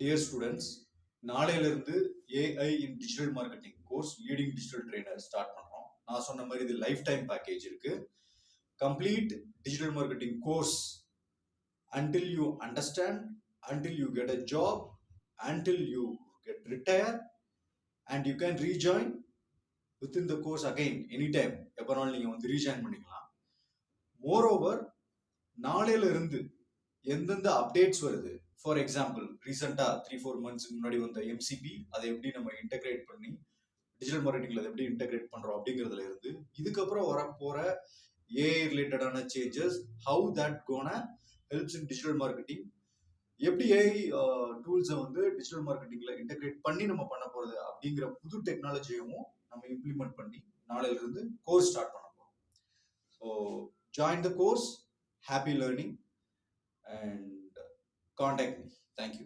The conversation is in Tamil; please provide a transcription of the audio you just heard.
டியர் ஸ்டூடெண்ட்ஸ், நாளையிலிருந்து ஏஐ இன் digital marketing course leading digital trainer start பண்றோம். நான் சொன்ன மாதிரி இது லைஃப் டைம் பேக்கேஜ் இருக்கு. Complete digital marketing course until you understand, until you get a job, until you get retire, and you can rejoin within the course again anytime. எப்பனாலும் நீங்க வந்து ரீஜாயின் பண்ணிக்கலாம். மோரோவர், நாளையில இருந்து எந்தெந்த அப்டேட்ஸ் வருது, ஃபார் எக்ஸாம்பிள் ரீசெண்டா 3-4 months முன்னாடி வந்த எம்சிபி அதை எப்படி நம்ம இன்டெகிரேட் பண்ணி டிஜிட்டல் மார்க்கெட்டிங்ல அதை எப்படி இன்டெகிரேட் பண்றோம் அப்படிங்கிறதுல இருந்து இதுக்கப்புறம் வரப்போற ஏஐ ரிலேட்டடான changes, how that gonna helps in digital marketing, எப்படி ஏஐ டூல்ஸை வந்து டிஜிட்டல் மார்க்கெட்டிங்ல இன்டெகிரேட் பண்ணி நம்ம பண்ண போறது அப்படிங்கிற புது டெக்னாலஜியும் நம்ம இம்ப்ளிமெண்ட் பண்ணி நாளையில இருந்து கோர்ஸ் ஸ்டார்ட் பண்ண போறோம். So join the course, happy learning and contact me. Thank you.